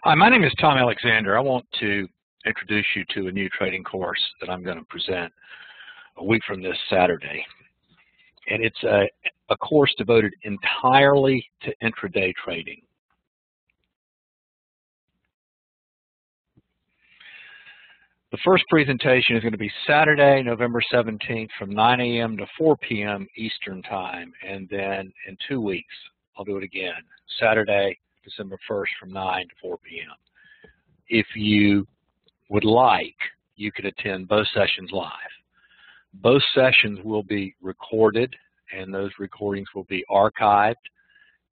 Hi, my name is Tom Alexander. I want to introduce you to a new trading course that I'm going to present a week from this Saturday. And it's a course devoted entirely to intraday trading. The first presentation is going to be Saturday, November 17th from 9 a.m. to 4 p.m. Eastern Time. And then in 2 weeks, I'll do it again, Saturday, December 1st from 9 to 4 p.m. If you would like, you could attend both sessions live. Both sessions will be recorded, and those recordings will be archived.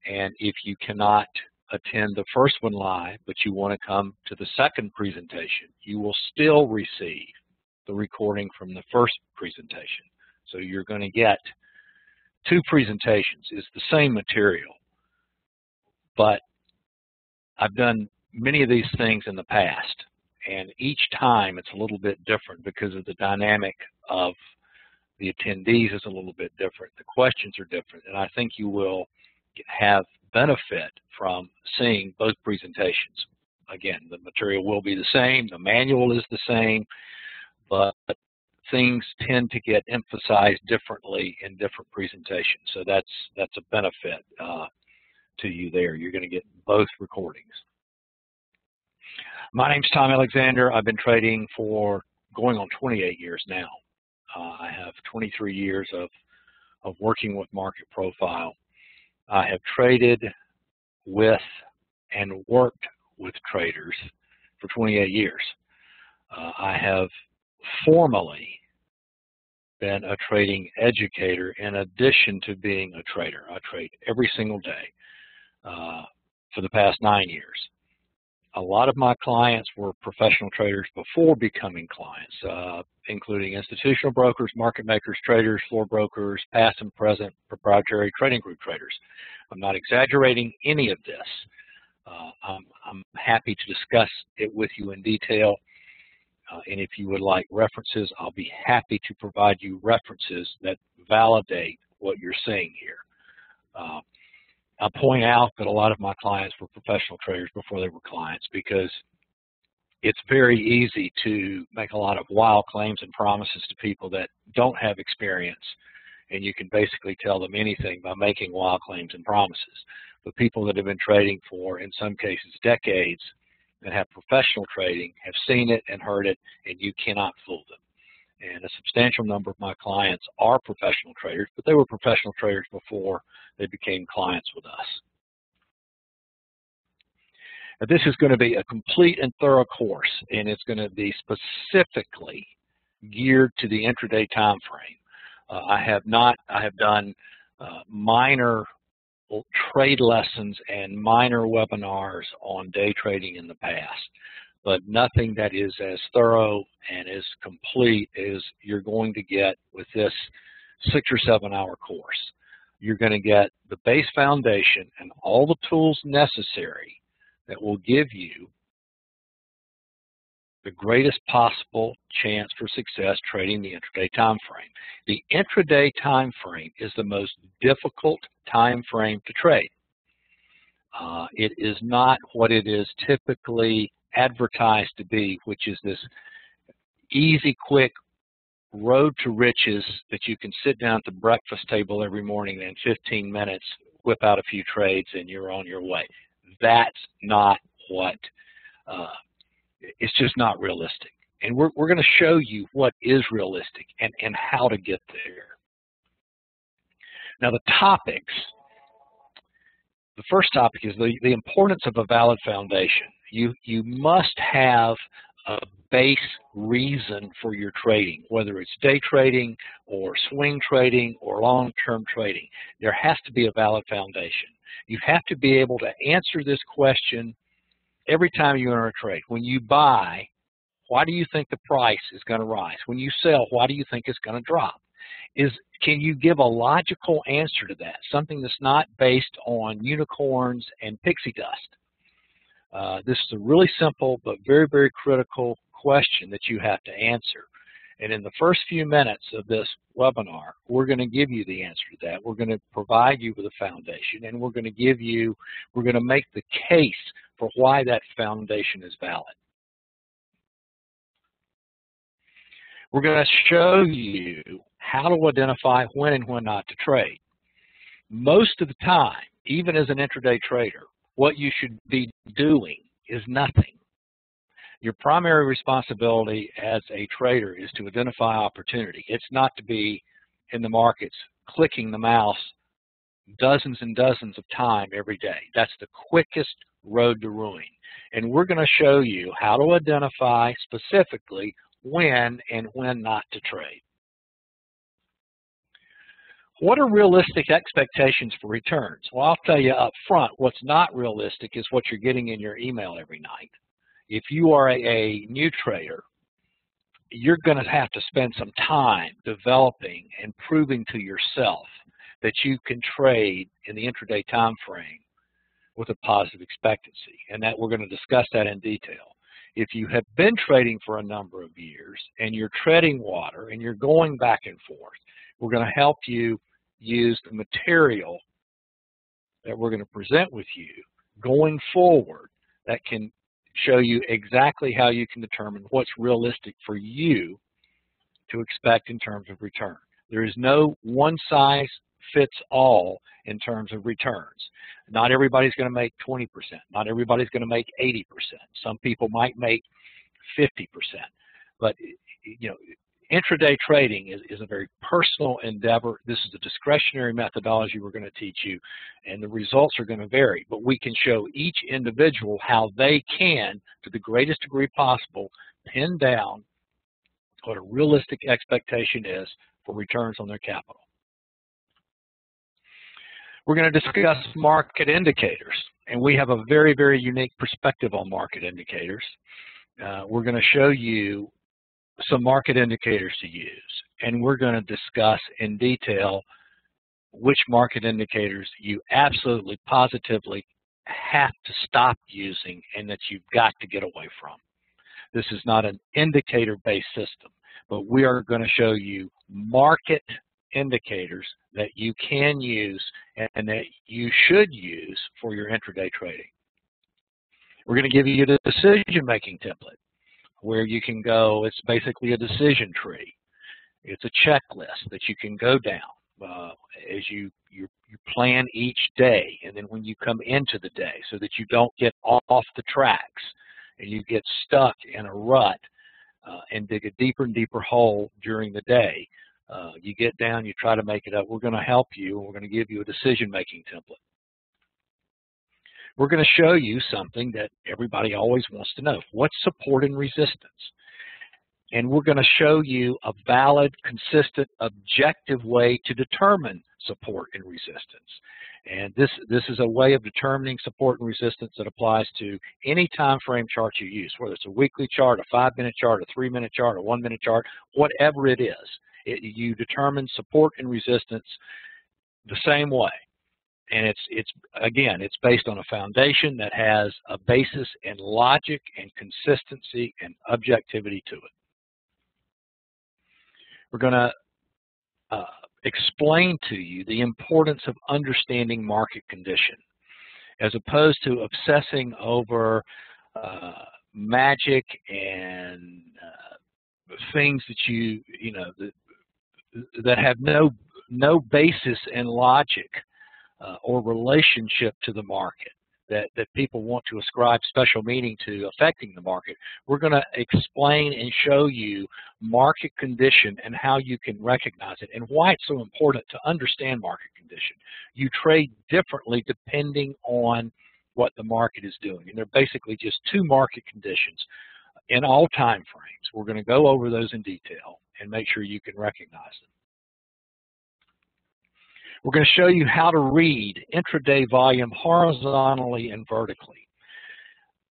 And if you cannot attend the first one live, but you want to come to the second presentation, you will still receive the recording from the first presentation. So you're going to get two presentations. It's the same material, but I've done many of these things in the past, and each time it's a little bit different because of the dynamic of the attendees is a little bit different. The questions are different, and I think you will have benefit from seeing both presentations. Again, the material will be the same, the manual is the same, but things tend to get emphasized differently in different presentations. So that's a benefit to you there. You're going to get both recordings. My name's Tom Alexander. I've been trading for going on 28 years now. I have 23 years of working with Market Profile. I have traded with and worked with traders for 28 years. I have formally been a trading educator in addition to being a trader. I trade every single day for the past 9 years. A lot of my clients were professional traders before becoming clients, including institutional brokers, market makers, traders, floor brokers, past and present proprietary trading group traders. I'm not exaggerating any of this. I'm happy to discuss it with you in detail. And if you would like references, I'll be happy to provide you references that validate what you're seeing here. I'll point out that a lot of my clients were professional traders before they were clients because it's very easy to make a lot of wild claims and promises to people that don't have experience, and you can basically tell them anything by making wild claims and promises. But people that have been trading for, in some cases, decades and have professional trading have seen it and heard it, and you cannot fool them. And a substantial number of my clients are professional traders, but they were professional traders before they became clients with us. Now, this is going to be a complete and thorough course, and it's going to be specifically geared to the intraday time frame. I have done minor trade lessons and minor webinars on day trading in the past, but nothing that is as thorough and as complete as you're going to get with this 6 or 7 hour course. You're going to get the base foundation and all the tools necessary that will give you the greatest possible chance for success trading the intraday time frame. The intraday time frame is the most difficult time frame to trade. It is not what it is typically advertised to be, which is this easy, quick road to riches that you can sit down at the breakfast table every morning and in 15 minutes whip out a few trades and you're on your way. That's not what, it's just not realistic. And we're going to show you what is realistic and how to get there. Now the topics, the first topic is the importance of a valid foundation. You must have a base reason for your trading, whether it's day trading or swing trading or long-term trading. There has to be a valid foundation. You have to be able to answer this question every time you enter a trade. When you buy, why do you think the price is going to rise? When you sell, why do you think it's going to drop? Can you give a logical answer to that, something that's not based on unicorns and pixie dust? This is a really simple but very, very critical question that you have to answer. And in the first few minutes of this webinar, we're going to give you the answer to that. We're going to provide you with a foundation, and we're going to make the case for why that foundation is valid. We're going to show you how to identify when and when not to trade. Most of the time, even as an intraday trader, what you should be doing is nothing. Your primary responsibility as a trader is to identify opportunity. It's not to be in the markets clicking the mouse dozens and dozens of time every day. That's the quickest road to ruin. And we're going to show you how to identify specifically when and when not to trade. What are realistic expectations for returns? Well, I'll tell you up front, what's not realistic is what you're getting in your email every night. If you are a new trader, you're going to have to spend some time developing and proving to yourself that you can trade in the intraday time frame with a positive expectancy, and that we're going to discuss that in detail. If you have been trading for a number of years and you're treading water and you're going back and forth, we're going to help you use the material that we're going to present with you going forward that can show you exactly how you can determine what's realistic for you to expect in terms of return. There is no one size fits all in terms of returns. Not everybody's going to make 20%. Not everybody's going to make 80%. Some people might make 50%. But you know, intraday trading is a very personal endeavor. This is a discretionary methodology we're going to teach you, and the results are going to vary. But we can show each individual how they can, to the greatest degree possible, pin down what a realistic expectation is for returns on their capital. We're going to discuss market indicators, and we have a very, very unique perspective on market indicators. We're going to show you some market indicators to use, and we're going to discuss in detail which market indicators you absolutely, positively have to stop using and that you've got to get away from. This is not an indicator-based system, but we are going to show you market indicators that you can use and that you should use for your intraday trading. We're going to give you the decision-making template where you can go. It's basically a decision tree. It's a checklist that you can go down as you plan each day, and then when you come into the day, so that you don't get off the tracks and you get stuck in a rut and dig a deeper and deeper hole during the day. You get down, you try to make it up. We're going to help you, and we're going to give you a decision-making template. We're going to show you something that everybody always wants to know. What's support and resistance? And we're going to show you a valid, consistent, objective way to determine support and resistance. And this is a way of determining support and resistance that applies to any time frame chart you use, whether it's a weekly chart, a 5-minute chart, a 3-minute chart, a 1-minute chart, whatever it is. You determine support and resistance the same way. And it's based on a foundation that has a basis in logic and consistency and objectivity to it. We're going to explain to you the importance of understanding market condition, as opposed to obsessing over magic and things that that have no basis in logic or relationship to the market, that people want to ascribe special meaning to affecting the market. We're going to explain and show you market condition and how you can recognize it and why it's so important to understand market condition. You trade differently depending on what the market is doing, and they're basically just two market conditions in all time frames. We're going to go over those in detail and make sure you can recognize them. We're going to show you how to read intraday volume horizontally and vertically.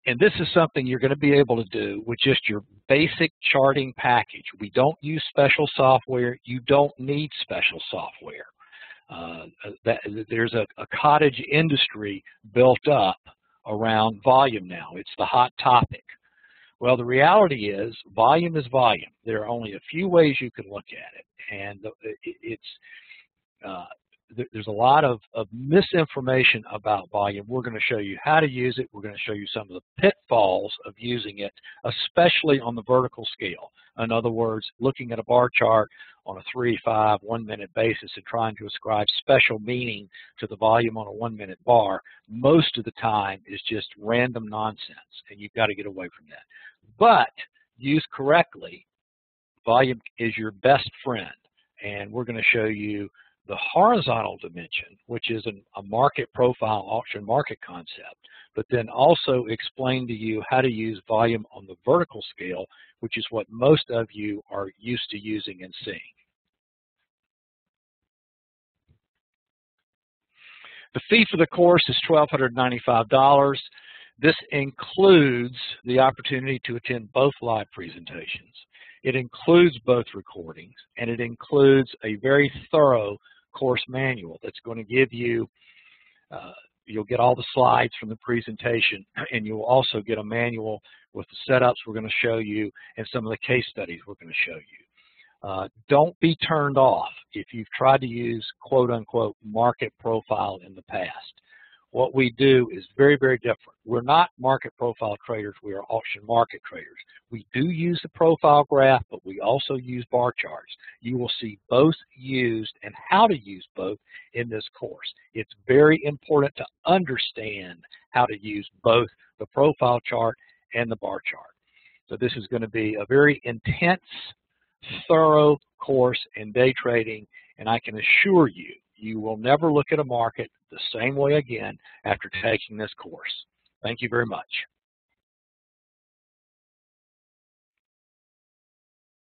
And this is something you're going to be able to do with just your basic charting package. We don't use special software. You don't need special software. There's a cottage industry built up around volume now. It's the hot topic. Well, the reality is volume is volume. There are only a few ways you can look at it, and there's a lot of misinformation about volume. We're going to show you how to use it. We're going to show you some of the pitfalls of using it, especially on the vertical scale. In other words, looking at a bar chart on a 3, 5, 1 minute basis and trying to ascribe special meaning to the volume on a 1 minute bar, most of the time is just random nonsense, and you've got to get away from that. But used correctly, volume is your best friend, and we're going to show you the horizontal dimension, which is a market profile auction market concept, but then also explain to you how to use volume on the vertical scale, which is what most of you are used to using and seeing. The fee for the course is $1,295. This includes the opportunity to attend both live presentations. It includes both recordings, and it includes a very thorough course manual that's going to give you, you'll get all the slides from the presentation, and you'll also get a manual with the setups we're going to show you and some of the case studies we're going to show you. Don't be turned off if you've tried to use quote-unquote market profile in the past. What we do is very, very different. We're not market profile traders. We are auction market traders. We do use the profile graph, but we also use bar charts. You will see both used and how to use both in this course. It's very important to understand how to use both the profile chart and the bar chart. So this is going to be a very intense, thorough course in day trading, and I can assure you, you will never look at a market the same way again after taking this course. Thank you very much.